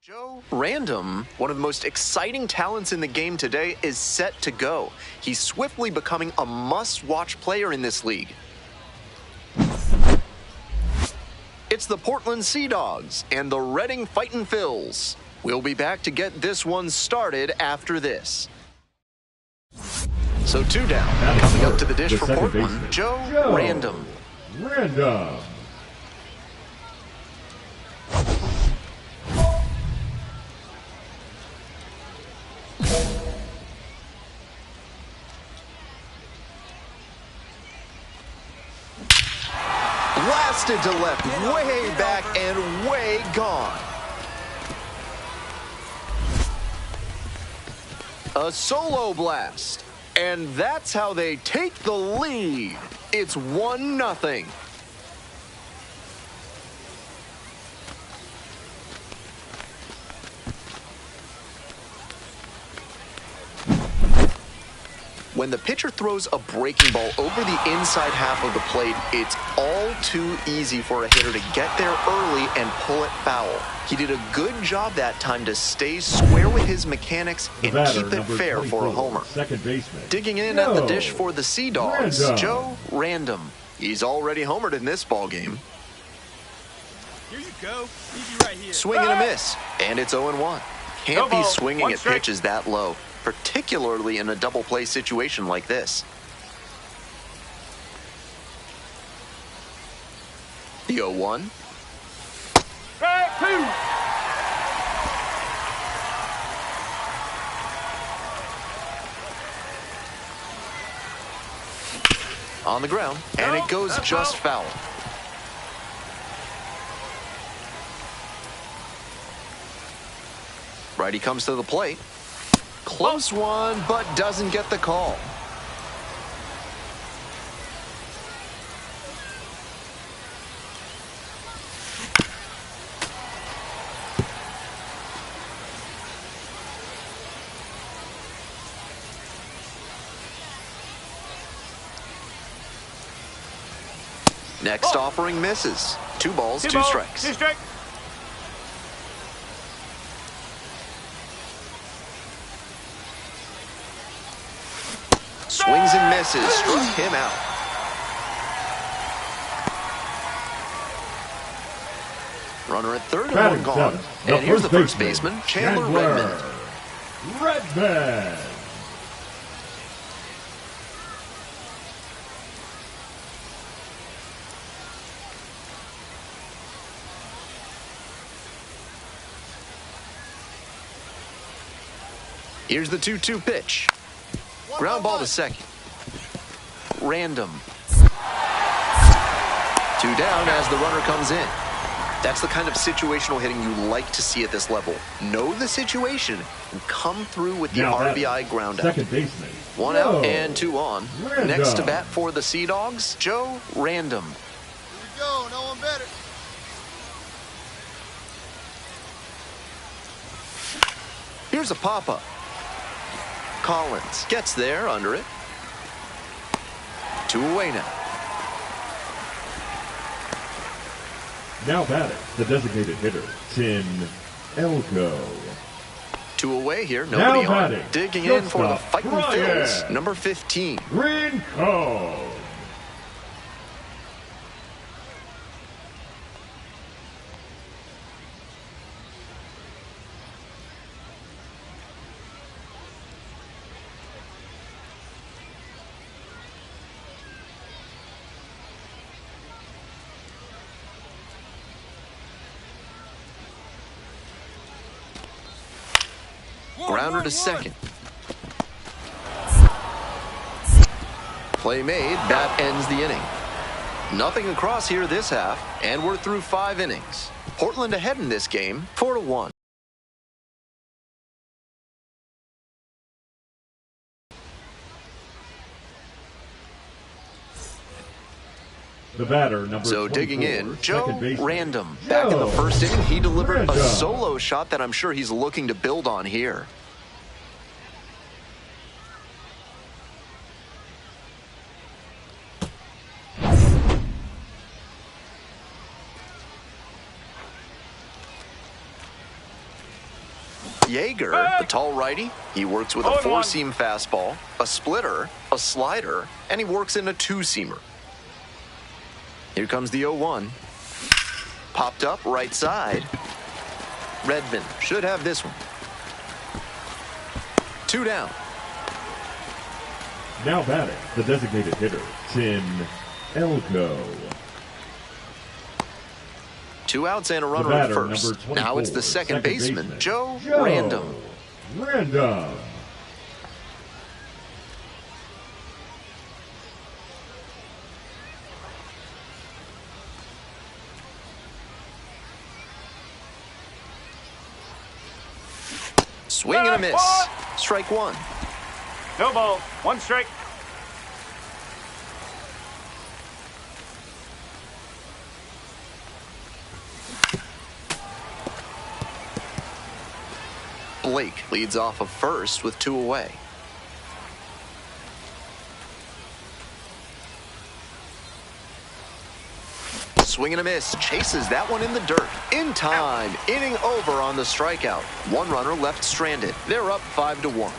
Joe Random, one of the most exciting talents in the game today, is set to go. He's swiftly becoming a must-watch player in this league. It's the Portland Sea Dogs and the Reading Fightin' Phils. We'll be back to get this one started after this. So 2 down, coming up to the dish for Portland, Joe Random. Blasted to left, way back and way gone. A solo blast. And that's how they take the lead. It's 1-0. When the pitcher throws a breaking ball over the inside half of the plate, it's all too easy for a hitter to get there early and pull it foul. He did a good job that time to stay square with his mechanics and keep it fair for a homer. Digging in at the dish for the Sea Dogs, Joe Random. He's already homered in this ballgame. Here you go. Easy right here. Swing and a miss, and it's 0-1. Can't be swinging at pitches that low, particularly in a double play situation like this. The 0-1. Strike 2. On the ground, and it goes just foul. Righty comes to the plate. Close one, but doesn't get the call. Next offering misses. 2 balls, 2 strikes. 2 strikes. Swings and misses, struck him out. Runner at third and 1 gone. And here's the first baseman, Chandler Redmond. Here's the 2-2 pitch. Ground ball to second. Random. 2 down as the runner comes in. That's the kind of situational hitting you like to see at this level. Know the situation and come through with the RBI ground out. 1 out and 2 on. Next to bat for the Sea Dogs, Joe Random. Here we go. No one better. Here's a pop-up. Collins gets there under it. 2 away now. Now batting, the designated hitter, Tim Elko. 2 away here, nobody now on. Batting, digging in for the Fightin' Phils, number 15. Green Cone. Grounder to second. Play made, bat ends the inning. Nothing across here this half, and we're through 5 innings. Portland ahead in this game, 4-1. The batter, number so digging in, Joe Random. Joe Back in the first inning, he delivered Random. a solo shot that I'm sure he's looking to build on here. Yeager, the tall righty, he works with a four-seam fastball, a splitter, a slider, and he works in a two-seamer. Here comes the 0-1. Popped up right side. Redmond should have this one. 2 down. Now batting, the designated hitter, Tim Elko. 2 outs and a runner at first. Now it's the second baseman, Joe Random. Random. Swing and a miss. Strike 1. No ball. 1 strike. Blake leads off of first with 2 away. Swing and a miss. Chases that one in the dirt. In time. Inning over on the strikeout. 1 runner left stranded. They're up 5-1.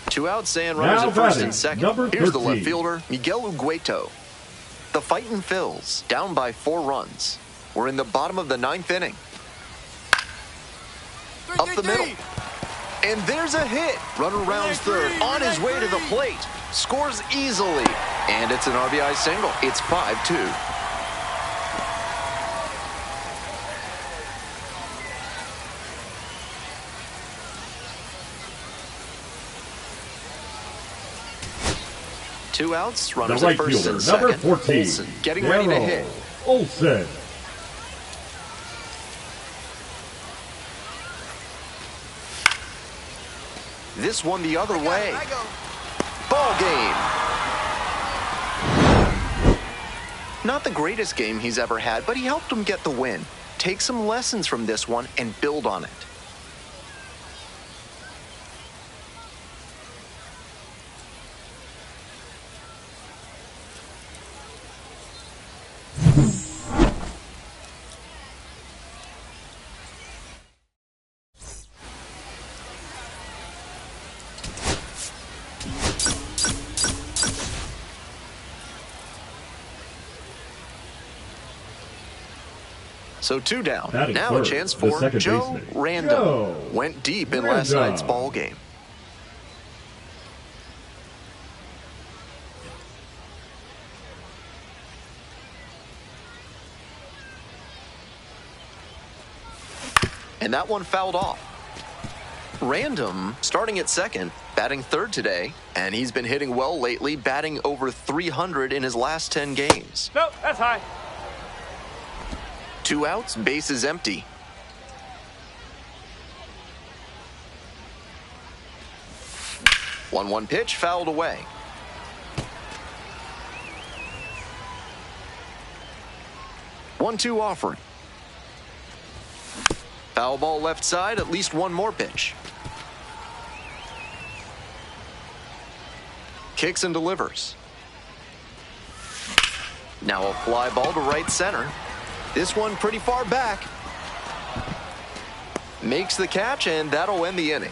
Two outs and runners at first and second. Here's the left fielder, Miguel Ugueto. The fightin' Phils down by 4 runs. We're in the bottom of the 9th inning. Up the middle. And there's a hit. Runner rounds third on his way to the plate. Scores easily. And it's an RBI single. It's 5-2. Two outs, runners the right at first fielder, and second. number 14, Olsen getting ready to hit. Olsen. This one the other way. Ball game. Not the greatest game he's ever had, but he helped him get the win. Take some lessons from this one and build on it. So 2 down. Now a chance for Joe Random. Went deep in last night's ball game. And that one fouled off. Random starting at second, batting third today, and he's been hitting well lately, batting over 300 in his last 10 games. Nope, that's high. 2 outs, bases empty. One pitch fouled away. One-two offering. Foul ball left side, at least one more pitch. Kicks and delivers. Now a fly ball to right center. This one pretty far back. Makes the catch, and that'll end the inning.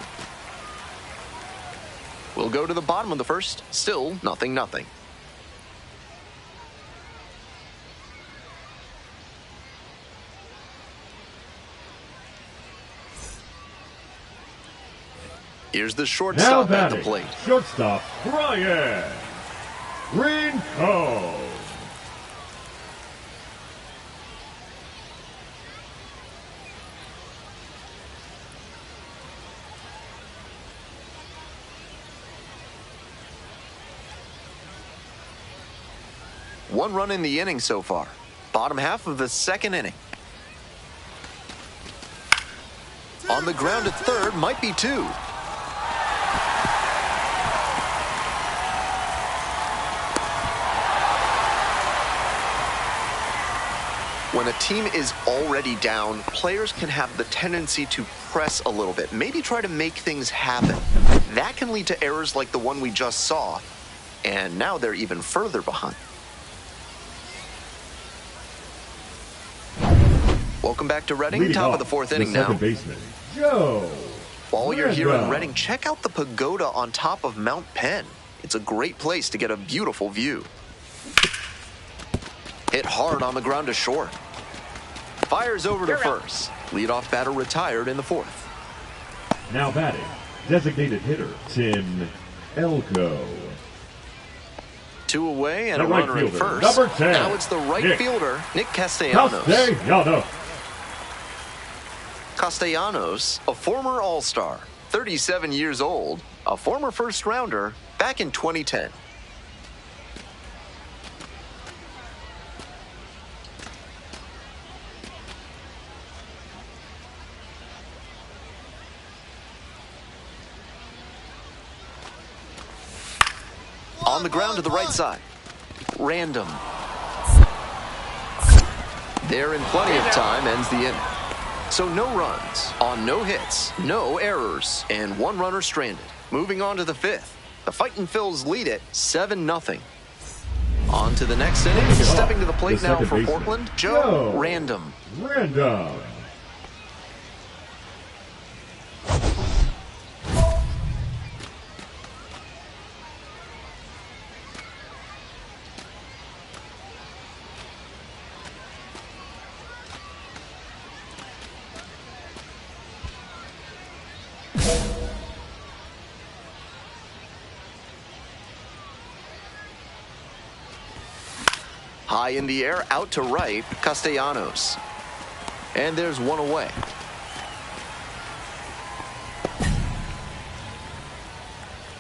We'll go to the bottom of the first. Still 0-0. Here's the shortstop at the plate. Shortstop, Brian Rinko. One run in the inning so far. Bottom half of the second inning. On the ground at third, might be two. When a team is already down, players can have the tendency to press a little bit, maybe try to make things happen. That can lead to errors like the one we just saw, and now they're even further behind. Welcome back to Reading, top of the fourth inning now. Baseman, Joe. While you're here in Reading, check out the pagoda on top of Mount Penn. It's a great place to get a beautiful view. Hit hard on the ground to short. Fires over to first. Leadoff batter retired in the fourth. Now batting, designated hitter, Tim Elko. Two away and The a right runner in fielder, first. number 10, Now it's the right Nick fielder, Nick Castellanos. Castellanos, a former All-Star, 37 years old, a former first-rounder back in 2010. On the ground to the right side. Random. There in plenty of time, ends the inning. So no runs, on no hits, no errors, and one runner stranded. Moving on to the fifth. The Fightin' Phils lead it 7-0. On to the next inning. Stepping to the plate now for Portland, Joe Random. High in the air, out to right, Castellanos. And there's one away.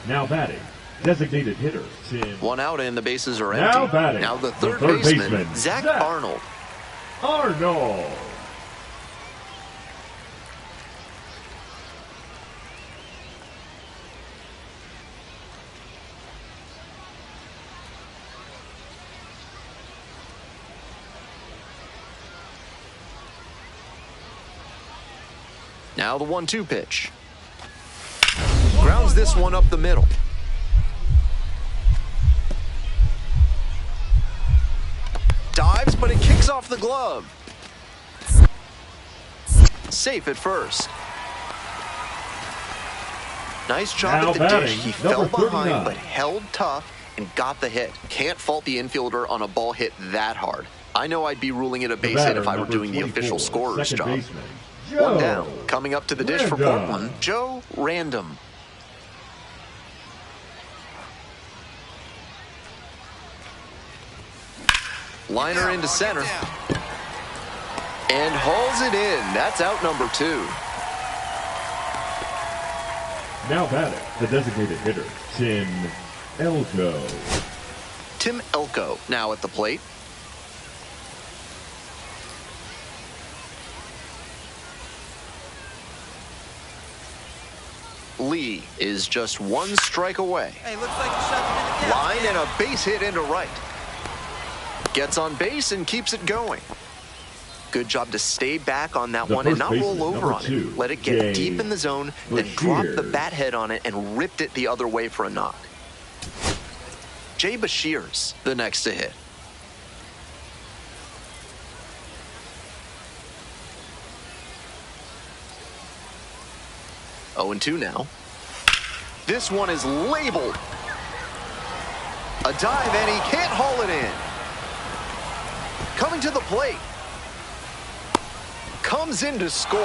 Now batting, designated hitter, Tim. One out and the bases are empty. Now batting, now the third baseman, Zach Arnold. Now the 1-2 pitch. Grounds this one up the middle. Dives, but it kicks off the glove. Safe at first. Nice job at the dish. He fell behind, but held tough and got the hit. Can't fault the infielder on a ball hit that hard. I know I'd be ruling it a base hit if I were doing the official scorer's job. One down. Coming up to the dish for Portland, Joe Random. Liner into center. And hauls it in. That's out number 2. Now batting, the designated hitter, Tim Elko. Tim Elko now at the plate. Lee is just one strike away. Hey, looks like you shot him in the gap. Line and a base hit into right. Gets on base and keeps it going. Good job to stay back on that one and not roll over on it. Let it get deep in the zone, then drop the bat head on it and ripped it the other way for a knock. Jay Bashir's the next to hit. Oh, and 2 now. This one is labeled. A dive, and he can't haul it in. Coming to the plate. Comes in to score.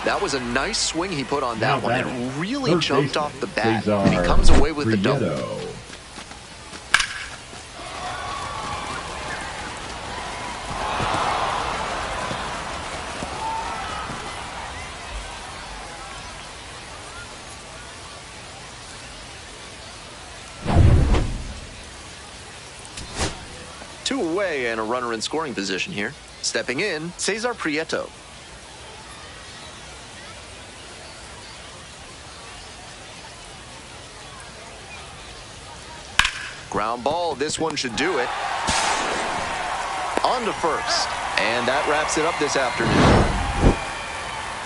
That was a nice swing he put on that one. It really jumped off the bat, and he comes away with the double. Two away and a runner in scoring position here. Stepping in, Cesar Prieto. Ground ball, this one should do it. On to first. And that wraps it up this afternoon.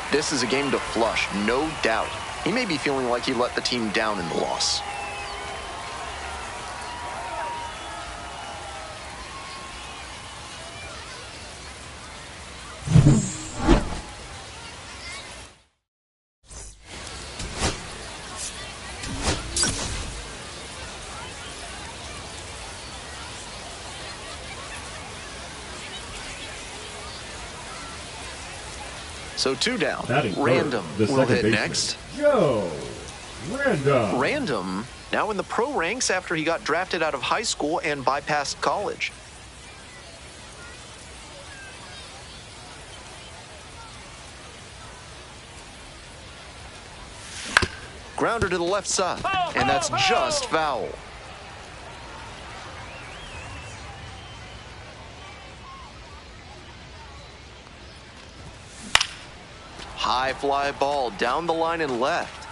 This is a game to flush, no doubt. He may be feeling like he let the team down in the loss. So 2 down. Random will hit next. Joe Random. Random now in the pro ranks after he got drafted out of high school and bypassed college. Grounder to the left side, and that's just foul. High fly ball down the line and left.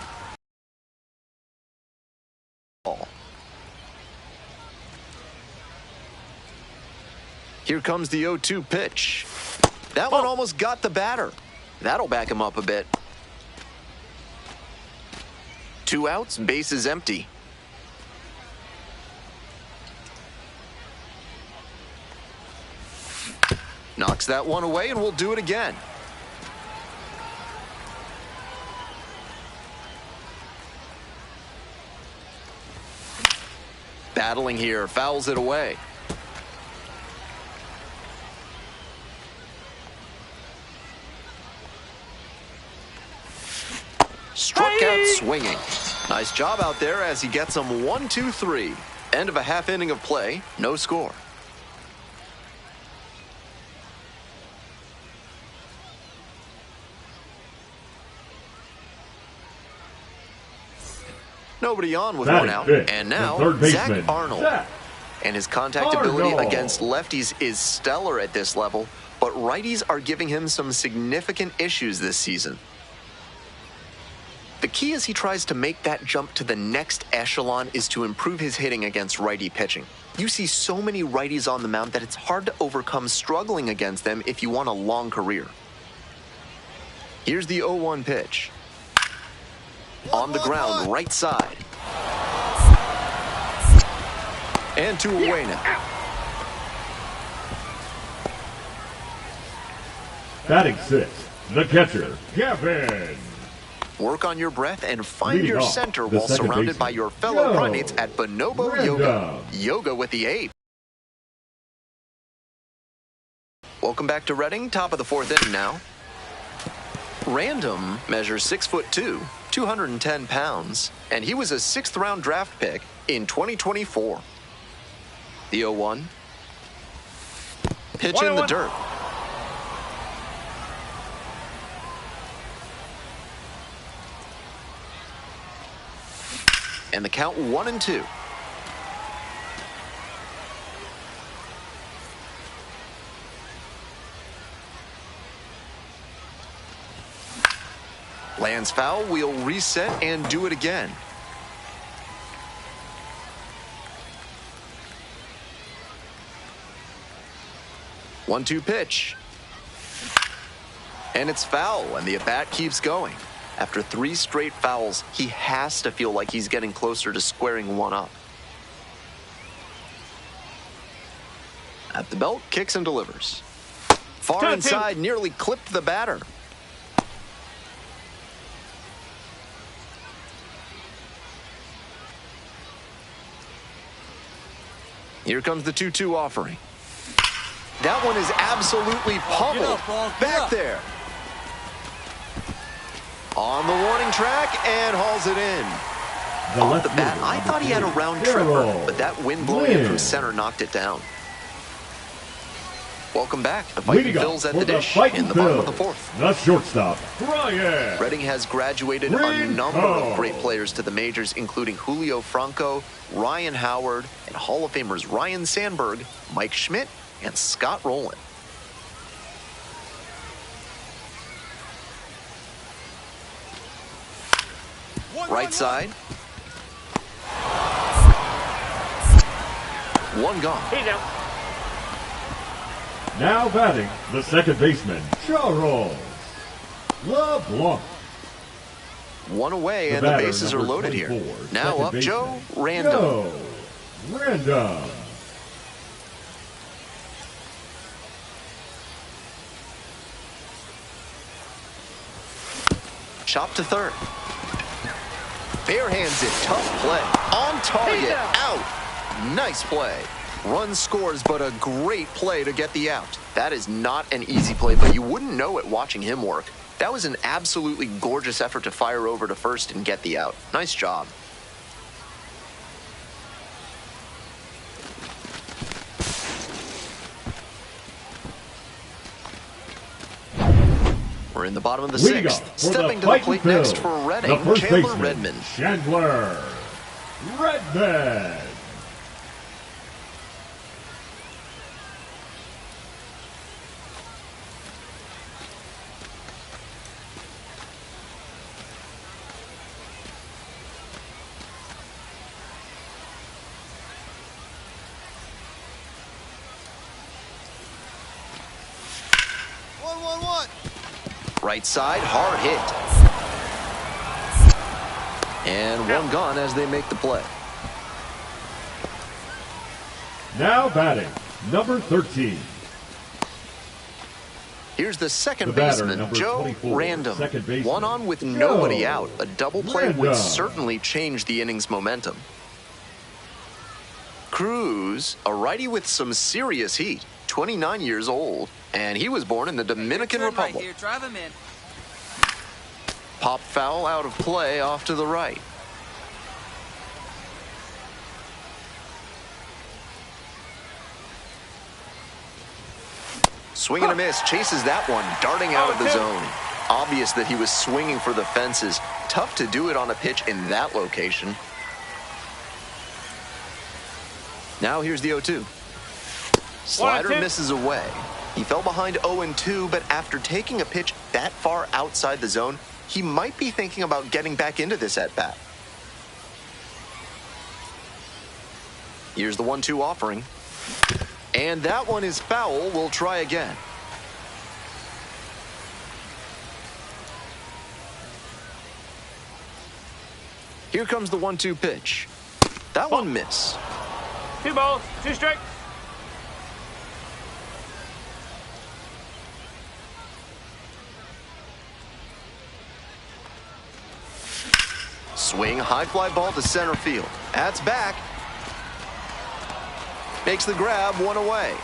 Here comes the 0-2 pitch. That one almost got the batter. That'll back him up a bit. 2 outs, bases empty. Knocks that one away, and we'll do it again. Battling here, fouls it away. Struck out swinging. Nice job out there as he gets him 1-2-3. End of a half inning of play, no score. Nobody on with 1 out. And now, Zach Arnold. And his contact ability against lefties is stellar at this level, but righties are giving him some significant issues this season. The key as he tries to make that jump to the next echelon is to improve his hitting against righty pitching. You see so many righties on the mound that it's hard to overcome struggling against them if you want a long career. Here's the 0-1 pitch. On the ground, right side. And 2 away now. Batting 6, the catcher, Kevin. Work on your breath and find your center while surrounded by your fellow primates at Bonobo Yoga. Yoga with the 8. Welcome back to Reading, top of the 4th inning now. Random measures 6'2", 210 pounds, and he was a 6th round draft pick in 2024. The 0-1. Pitch in the dirt. And the count 1-2. Lands foul, we'll reset and do it again. One-two pitch. And it's foul, and the at-bat keeps going. After 3 straight fouls, he has to feel like he's getting closer to squaring one up. At the belt, kicks and delivers. Far inside, nearly clipped the batter. Here comes the 2-2 offering. That one is absolutely pummeled. Back there. On the warning track and hauls it in. Off the bat, I thought he had a round tripper, but that wind blowing in from center knocked it down. Welcome back. The Fighting Phils at the dish in the bottom of the 4th. The shortstop, Ryan. Reading has graduated a number of great players to the majors, including Julio Franco, Ryan Howard, and Hall of Famers Ryan Sandberg, Mike Schmidt, and Scott Rowland. Right side. One gone. He's out. Now batting, the second baseman, Charles LeBlanc. One away, The and the batter, bases are number loaded here. 24, Now second up baseman, Joe Random. Joe Random. Chop to third. Barehands it. Tough play. On target. Out. Nice play. Run scores, but a great play to get the out. That is not an easy play, but you wouldn't know it watching him work. That was an absolutely gorgeous effort to fire over to first and get the out. Nice job. We're in the bottom of the Liga sixth. for Stepping the to the plate fighting next field, for Reading, the first Chandler baseman, Redmond. Chandler Redmond. Right side, hard hit. And one gone as they make the play. Now batting, number 13. Here's the second The batter, baseman, number Joe 24, Random. second baseman, One on with Joe nobody out. A double play would Random. certainly change the inning's momentum. Cruz, a righty with some serious heat, 29 years old, and he was born in the Dominican Republic. Right here. Drive him in. Pop foul out of play off to the right. Swing and a miss, chases that one, darting out of the zone. Obvious that he was swinging for the fences. Tough to do it on a pitch in that location. Now here's the 0-2. Slider misses away. He fell behind 0-2, but after taking a pitch that far outside the zone, he might be thinking about getting back into this at-bat. Here's the 1-2 offering. And that one is foul. We'll try again. Here comes the 1-2 pitch. That one missed. 2 balls, 2 strikes. Swing, high fly ball to center field. That's back. Makes the grab, one away.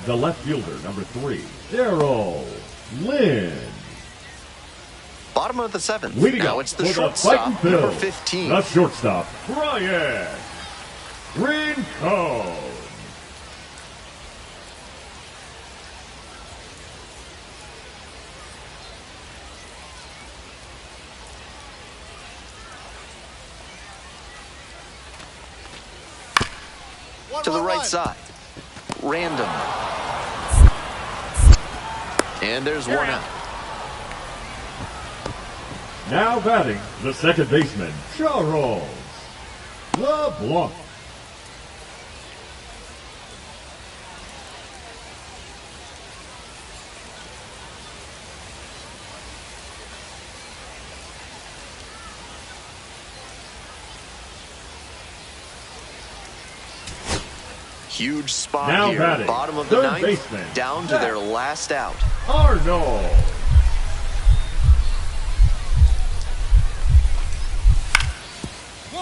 The left fielder, number 3, Darryl Lynn. Bottom of the seventh. Leading Now up it's the for shortstop, fighting number field, 15. the shortstop, Brian Rincon. To the right side. Random. And there's one out. Now batting, the second baseman, Charles LeBlanc. Huge spot Now here. batting, Bottom of the third ninth. baseman, Down to Zach their last out. Arnold.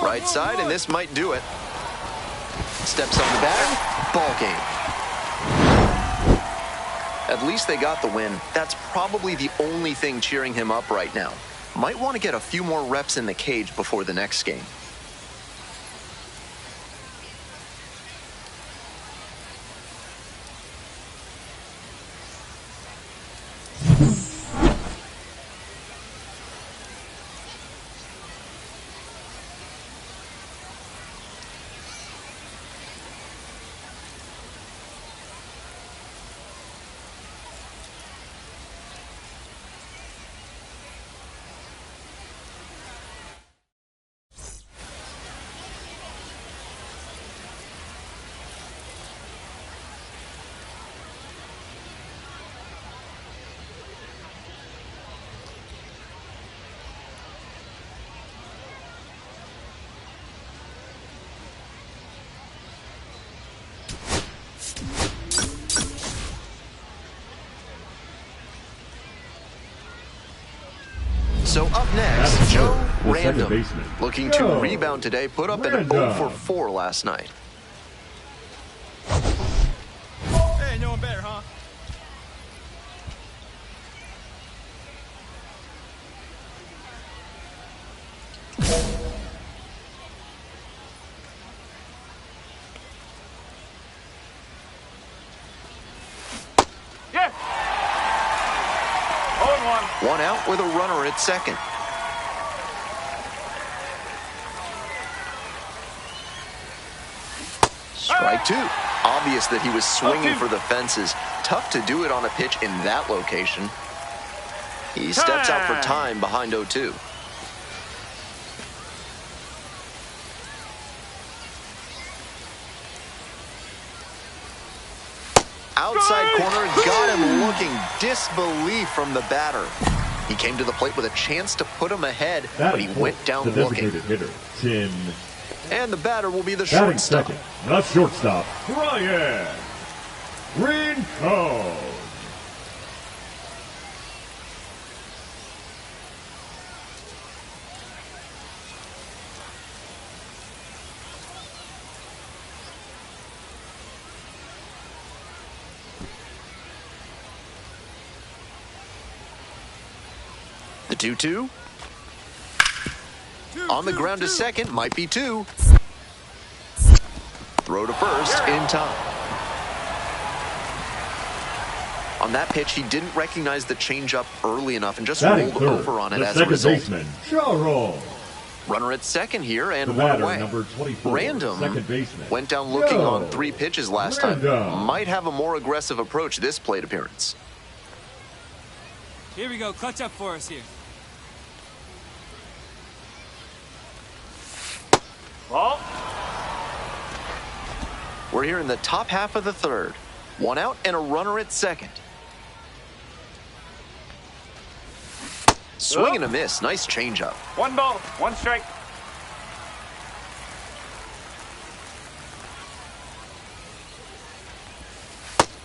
Right side, and this might do it. Steps on the bag. Ball game. At least they got the win. That's probably the only thing cheering him up right now. Might want to get a few more reps in the cage before the next game. So up next, That's Joe the second Random, baseman. looking Joe to rebound today, put up an Random. 0 for 4 last night. Hey, no one better, huh? Yeah. 0-1. One out with a runner at second. Strike two. Obvious that he was swinging for the fences. Tough to do it on a pitch in that location. He steps out for time behind 0-2. Outside corner, got him looking disbelief from the batter. He came to the plate with a chance to put him ahead, but he went down the looking. designated hitter, Tim. And the batter will be the Batting shortstop. second, the shortstop, Brian Rincon. The 2-2. On the ground to second, might be 2. Throw to first in time. On that pitch, he didn't recognize the changeup early enough and just Batting rolled third, over on it the as a second result. baseman, Charles. Runner at second here The and one batter, away. number 24, Random second baseman. went down looking Joe on 3 pitches last Random. time. Might have a more aggressive approach this plate appearance. Here we go. Clutch up for us here. Ball. We're here in the top half of the third. One out and a runner at second. Swing and a miss. Nice changeup. 1 ball, 1 strike.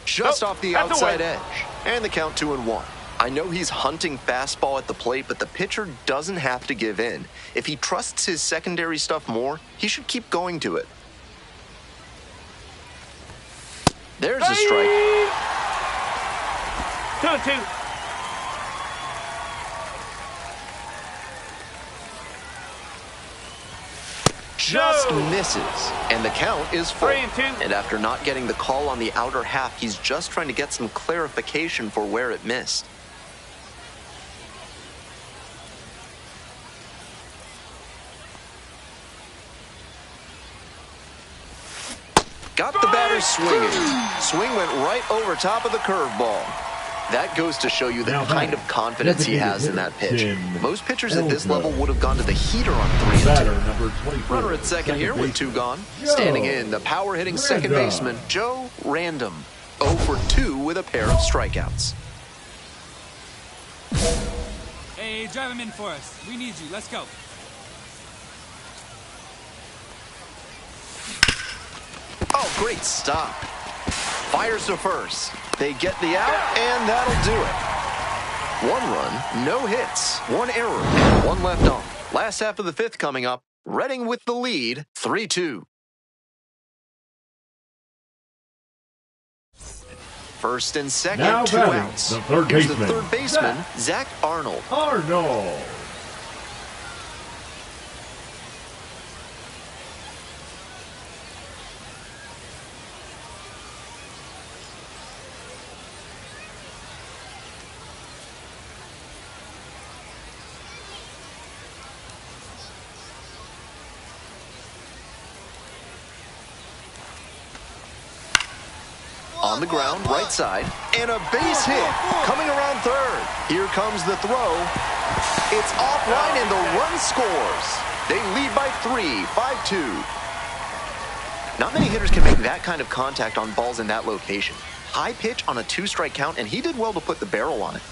Just Oh, off the that's outside away. edge. And the count 2-1. I know he's hunting fastball at the plate, but the pitcher doesn't have to give in. If he trusts his secondary stuff more, he should keep going to it. There's a strike. 2-2. Just No. misses. And the count is full. 3-2. And after not getting the call on the outer half, he's just trying to get some clarification for where it missed. Got the batter swinging. Swing went right over top of the curveball. That goes to show you the Now kind of batting, confidence he has in that pitch. Tim Most pitchers at this Elko. level would have gone to the heater on 3-2. Batter, number 24. Runner at second here with 2 gone. Standing in, the power-hitting second Random. baseman, Joe Random. 0 for 2 with a pair of strikeouts. Hey, drive him in for us. We need you. Let's go. Oh, great stop. Fires to first. They get the out, and that'll do it. 1 run, no hits, 1 error, and 1 left on. Last half of the 5th coming up. Reading with the lead, 3-2. First and second, Now 2 batting, outs. the third Here's baseman, the third baseman, Zach Arnold. Arnold. On the ground, right side, and a base hit coming around third. Here comes the throw. It's offline and the run scores. They lead by 3, 5-2. Not many hitters can make that kind of contact on balls in that location. High pitch on a 2-strike count, and he did well to put the barrel on it.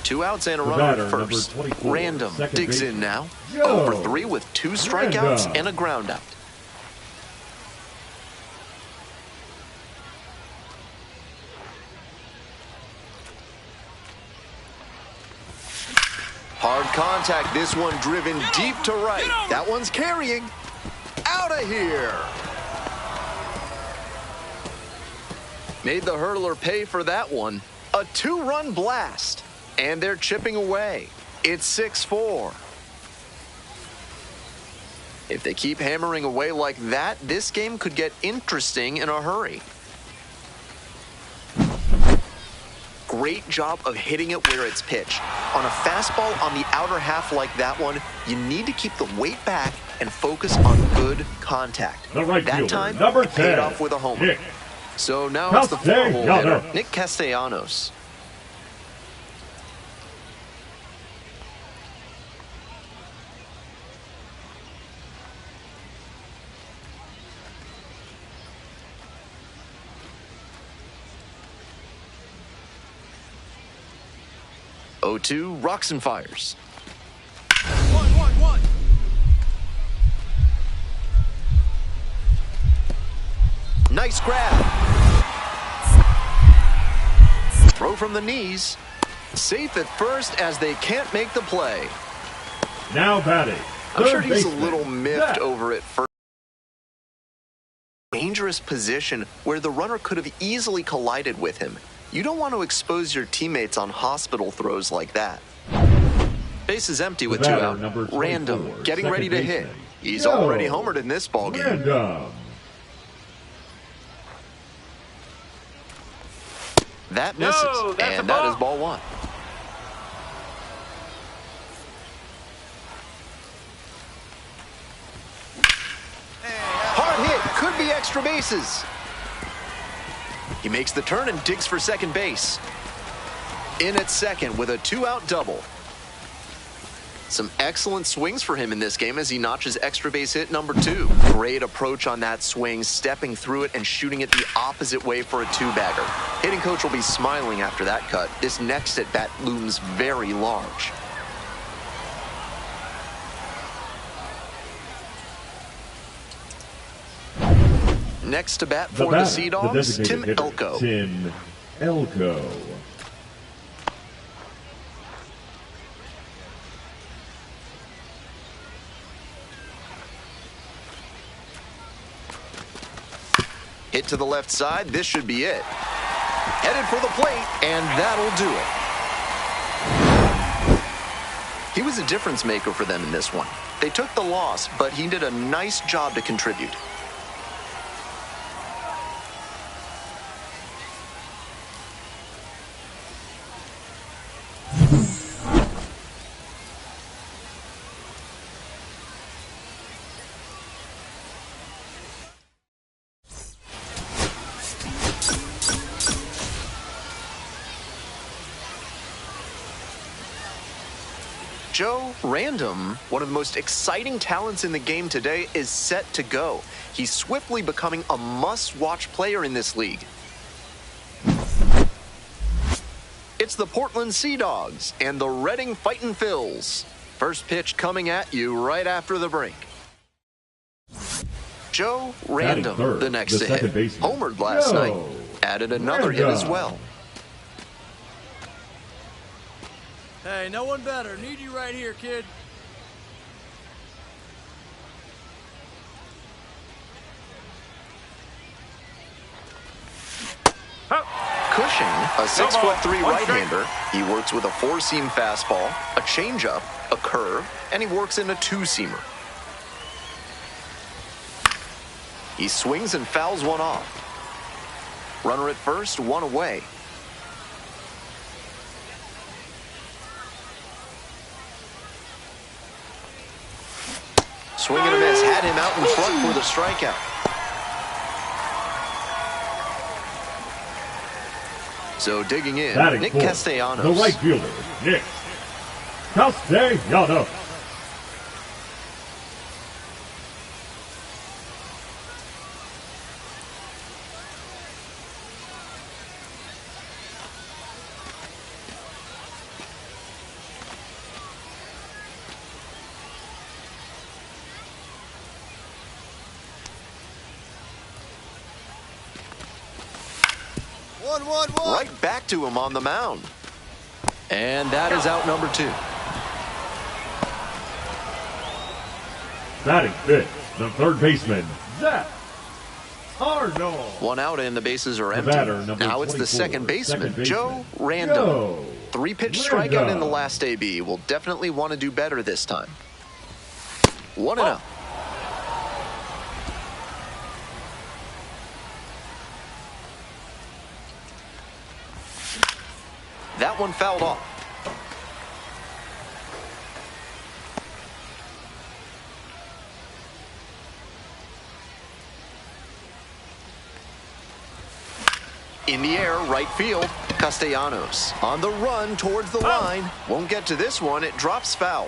Two outs and a The runner batter, at number first. 24, Random second digs baseman, in now. Joe 0 for 3 with 2 strikeouts Random. and a ground out. Hard contact, this one driven deep to right. That one's carrying. Out of here. Made the hurdler pay for that one. A 2-run blast. And they're chipping away. It's 6-4. If they keep hammering away like that, this game could get interesting in a hurry. Great job of hitting it where it's pitched. On a fastball on the outer half like that one, you need to keep the weight back and focus on good contact. The right that fielder, time, number it paid 10, off with a homer. Nick So now it's the 4-hole hitter, Castellanos. Nick Castellanos. O2 rocks and fires. 1-1-1. Nice grab. Throw from the knees. Safe at first as they can't make the play. Now batting. I'm sure third he's a baseman, little miffed Zach. over it first. Dangerous position where the runner could have easily collided with him. You don't want to expose your teammates on hospital throws like that. Base is empty with 2 batter, out. number 24, Random, getting second ready to hit. baseman. He's Yo, already homered in this ballgame. Random. That No, misses, that's a and that ball. is ball 1. Hard hit, could be extra bases. He makes the turn and digs for second base. In at second with a 2-out double. Some excellent swings for him in this game as he notches extra base hit number 2. Great approach on that swing, stepping through it and shooting it the opposite way for a 2-bagger. Hitting coach will be smiling after that cut. This next at bat looms very large. Next to bat for the Sea Dogs, Tim hitter, Elko. Tim Elko. Hit to the left side, this should be it. Headed for the plate, and that'll do it. He was a difference maker for them in this one. They took the loss, but he did a nice job to contribute. Joe Random, one of the most exciting talents in the game today, is set to go. He's swiftly becoming a must-watch player in this league. It's the Portland Sea Dogs and the Reading Fightin' Phils. First pitch coming at you right after the break. Joe Random, third, the next the to hit. second baseman. Homered last Yo, night. Added another hit as Random. well. Hey, no one better. Need you right here, kid. Cushing, a 6'3" right-hander. He works with a 4-seam fastball, a changeup, a curve, and he works in a 2-seamer. He swings and fouls one off. Runner at first, one away. Swing and a miss, had him out in front for the strikeout. So digging in, Batting Nick fourth, Castellanos. the right fielder, Nick Castellanos. Right back to him on the mound. And that is out number 2. Batting fifth, the third baseman, Zach Arnold. One out and the bases are empty. batter, number Now it's the 24, second baseman, Joe Joe Random. 3-pitch Random. strikeout in the last AB. Will definitely want to do better this time. 1-0. That one fouled off. In the air, right field, Castellanos. On the run towards the line. Won't get to this one. It drops foul.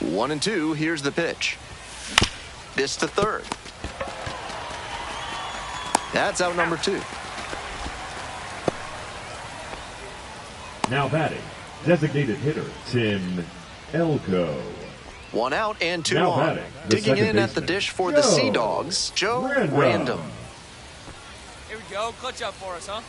1-2. Here's the pitch. This to third. That's out number 2. Now batting, designated hitter, Tim Elko. 1 out and 2 Now on. batting, the Digging second in at the baseman, dish for the Joe Sea Dogs, Joe Random. Random. Here we go. Clutch up for us, huh?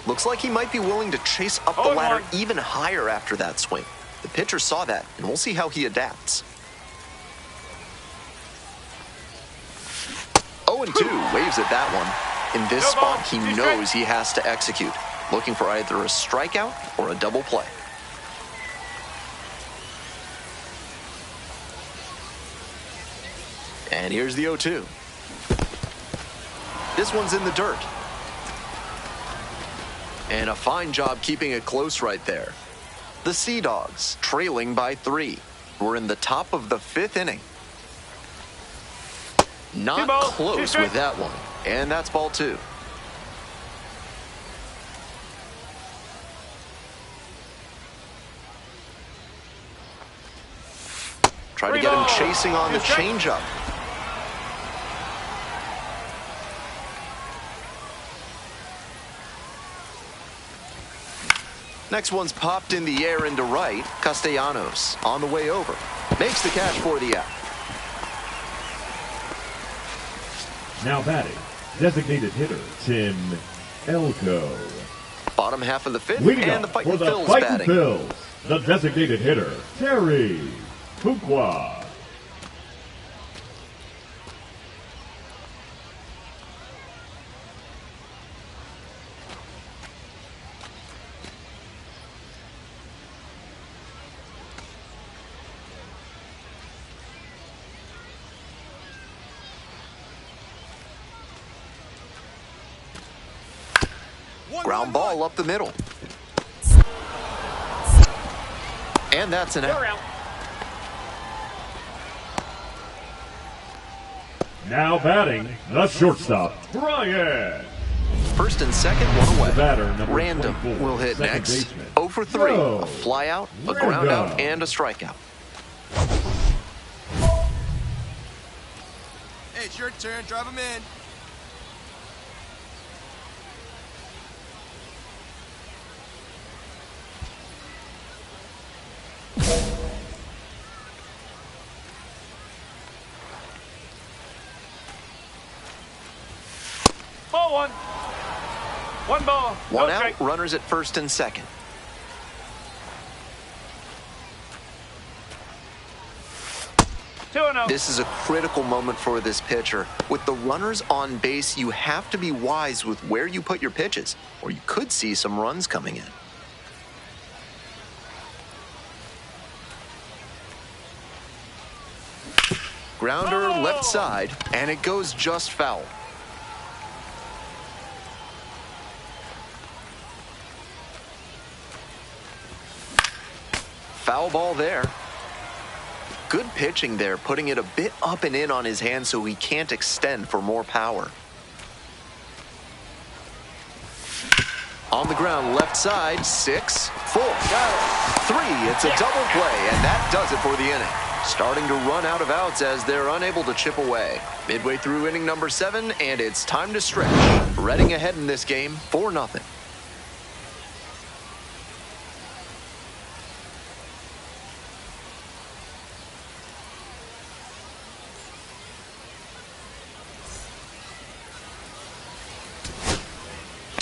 Looks like he might be willing to chase up the 0-1. ladder even higher after that swing. The pitcher saw that, and we'll see how he adapts. 0-2, waves at that one. In this No ball, spot, he 2 knows strikes. he has to execute, looking for either a strikeout or a double play. And here's the 0-2. This one's in the dirt. And a fine job keeping it close right there. The Sea Dogs trailing by 3. We're in the top of the 5th inning. Not 2 balls, 2 close strikes. with that one. And that's ball 2. Try to 3 get him balls, chasing on 2 the strikes. changeup. Next one's popped in the air into right. Castellanos on the way over. Makes the catch for the out. Now batting, designated hitter, Tim Elko. Bottom half of the 5th, Leading and the up Fighting for the Phil's Fighting batting. Phils, the designated hitter, Terry Fuqua. Ground ball up the middle. And that's an You're out. out. Now batting, the shortstop, Brian. First and second, one away. The batter, number Random 24, will hit second next. baseman, 0 for 3. Joe A fly out, a ground Random. out, and a strikeout. Hey, it's your turn. Drive him in. Ball 1. 1 ball. One no out, strike. runners at first and second. Two and out. This is a critical moment for this pitcher. With the runners on base, you have to be wise with where you put your pitches, or you could see some runs coming in. Grounder left side, and it goes just foul. Foul ball there. Good pitching there, putting it a bit up and in on his hand so he can't extend for more power. On the ground, left side, 6, 4, 3. It's a double play, and that does it for the inning. Starting to run out of outs as they're unable to chip away. Midway through inning number 7, and it's time to stretch. Reading ahead in this game, 4-0.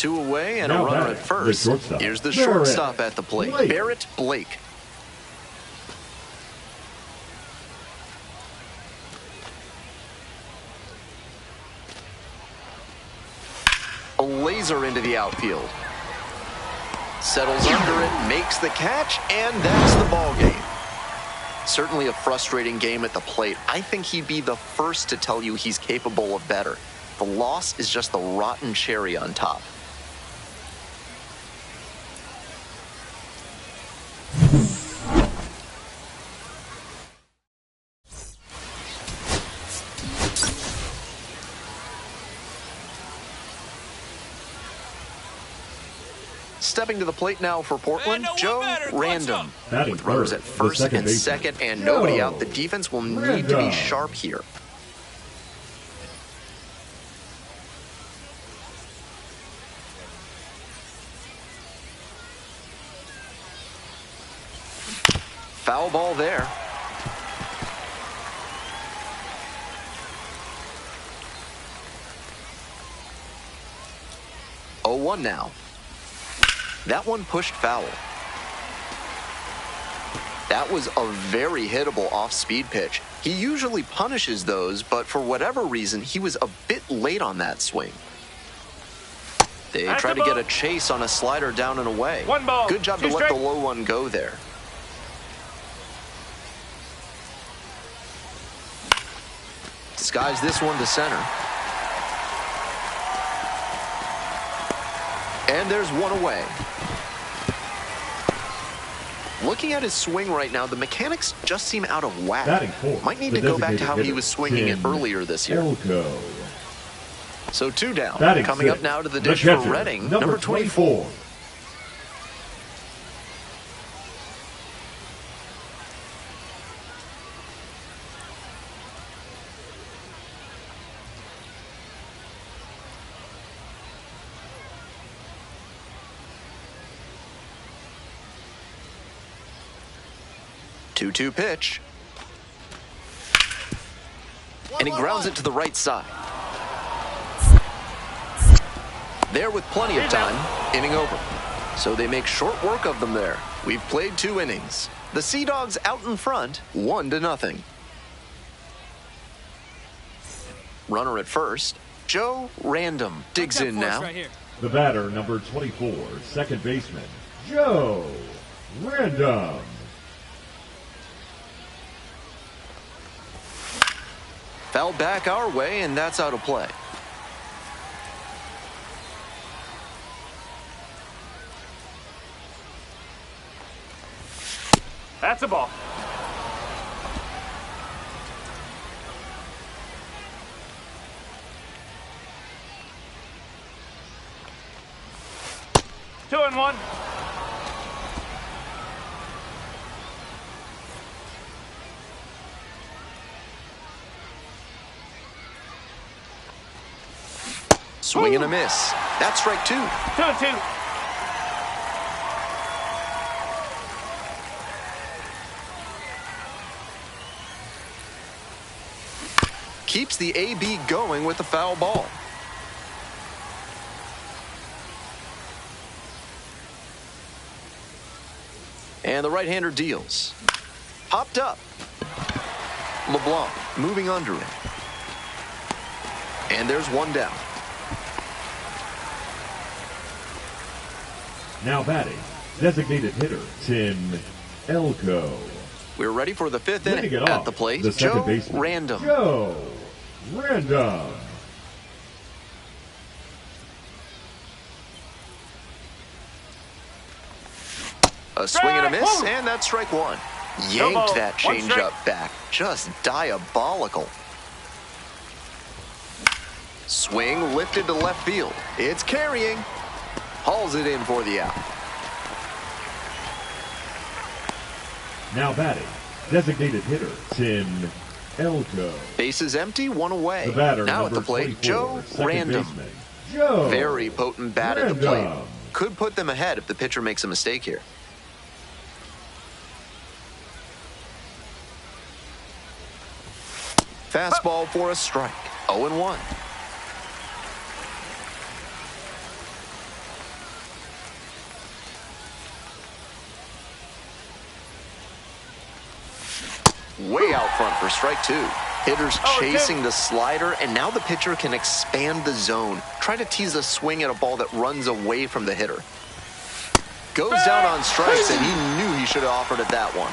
Two away and Now a runner batting, at first. the shortstop. Here's the Barrett shortstop at the plate, Blake. Barrett Blake. A laser into the outfield. Settles under it, makes the catch, and that's the ball game. Certainly a frustrating game at the plate. I think he'd be the first to tell you he's capable of better. The loss is just the rotten cherry on top. Stepping to the plate now for Portland, Joe Random. With runners at first and second and nobody out, the defense will need to be sharp here. Foul ball there. Oh, 1 now. That one pushed foul. That was a very hittable off-speed pitch. He usually punishes those, but for whatever reason, he was a bit late on that swing. They try to get a chase on a slider down and away. One ball. Good job to let the low one go there. Skies this one to center. And there's one away. Looking at his swing right now, the mechanics just seem out of whack. Might need to go back to how he was swinging it earlier this year. So 2 down. Coming up now to the dish for Reading, number 24. Two-two pitch. And he grounds it to the right side. There with plenty of time, inning over. So they make short work of them there. We've played 2 innings. The Sea Dogs out in front, 1-0. Runner at first, Joe Random digs in now. The batter, number 24, second baseman, Joe Random. Foul back our way, and that's out of play. That's a ball. Two and one. Swing and a miss. That's strike 2. 2-2. Keeps the AB going with the foul ball. And the right-hander deals. Popped up. LeBlanc moving under it. And there's one down. Now batting, designated hitter, Tim Elko. We're ready for the 5th inning. At the plate, Joe Random. Joe Random. A swing and a miss, and that's strike 1. Yanked that changeup back. Just diabolical. Swing lifted to left field. It's carrying. Hauls it in for the out. Now batting, designated hitter, Tim Elko. Bases empty, 1 away. The batter, now at the plate, Joe Random. Joe Very potent bat Random. at the plate. Could put them ahead if the pitcher makes a mistake here. Fastball for a strike. 0-1. way out front for strike 2. Hitters chasing the slider, and now the pitcher can expand the zone. Try to tease a swing at a ball that runs away from the hitter. Goes down on strikes, and he knew he should have offered at that one.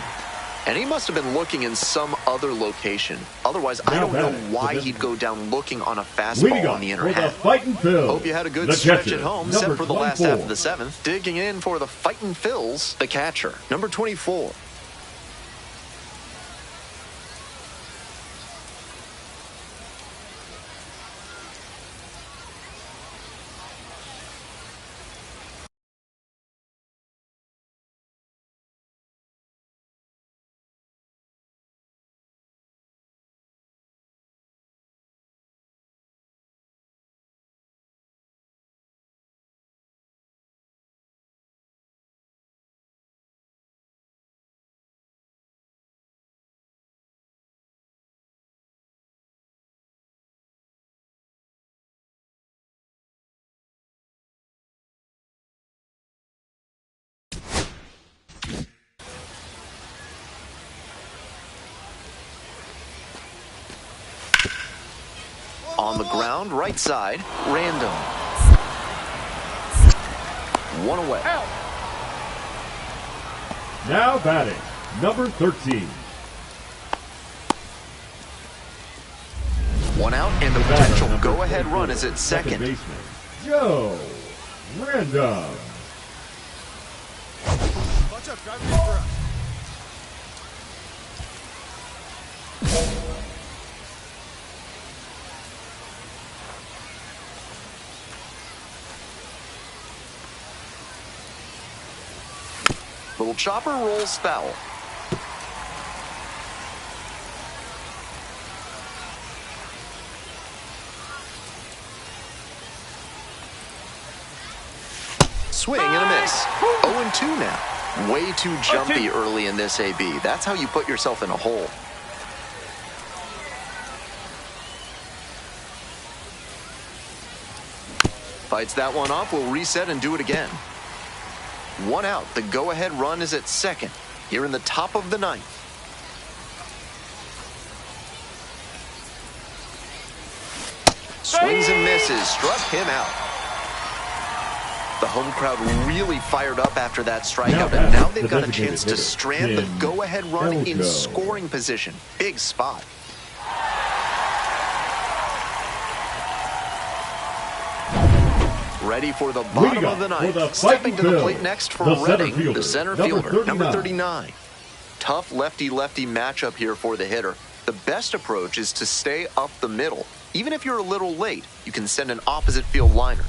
And he must have been looking in some other location. Otherwise, I don't know why he'd go down looking on a fastball on the inner half. Hope you had a good stretch at home, set for the last half of the 7th. Digging in for the Fightin' Phils, the catcher, number 24. On the ground, right side, random. 1 away. Now batting, number 13. 1 out, and the potential go-ahead run is at second. Baseman, Joe Random. Watch out, drive me for us. Little chopper rolls foul. Swing and a miss. 0-2 now. Way too jumpy early in this AB. That's how you put yourself in a hole. Fights that one off, will reset and do it again. 1 out. The go-ahead run is at second. Here in the top of the 9th. Swings and misses. Struck him out. The home crowd really fired up after that strikeout, and now they've got a chance to strand the go-ahead run in scoring position. Big spot. Ready for the bottom of the 9th. Stepping to the plate next for Redding, the center fielder, number 39. Tough lefty-lefty matchup here for the hitter. The best approach is to stay up the middle. Even if you're a little late, you can send an opposite field liner.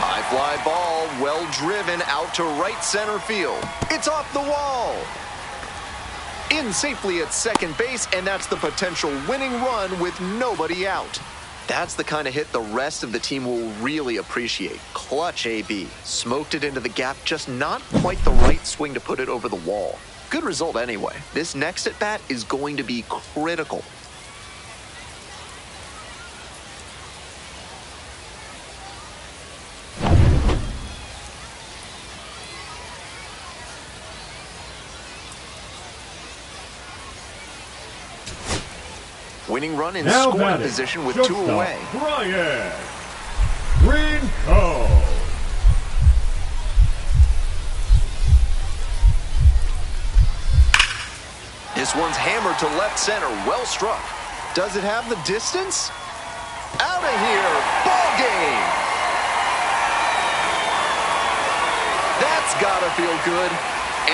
High fly ball, well driven out to right center field. It's off the wall. In safely at second base, and that's the potential winning run with nobody out. That's the kind of hit the rest of the team will really appreciate. Clutch AB. Smoked it into the gap, just not quite the right swing to put it over the wall. Good result anyway. This next at bat is going to be critical. Winning run in now scoring position with 2 away. Brian Rinko. This one's hammered to left center. Well struck. Does it have the distance? Out of here. Ball game. That's gotta feel good.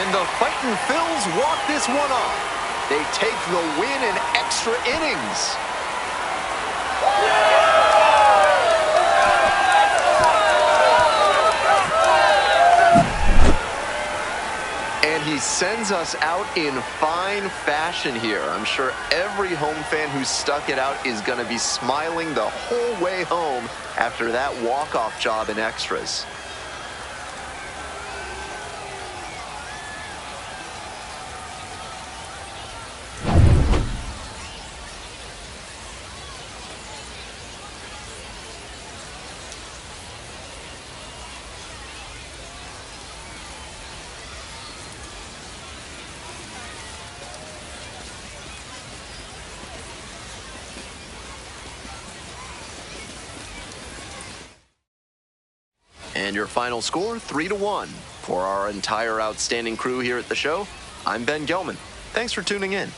And the Fightin' Phils walk this one off. They take the win in extra innings. And he sends us out in fine fashion here. I'm sure every home fan who stuck it out is going to be smiling the whole way home after that walk-off job in extras. And your final score, 3-1. For our entire outstanding crew here at the show, I'm Ben Gelman. Thanks for tuning in.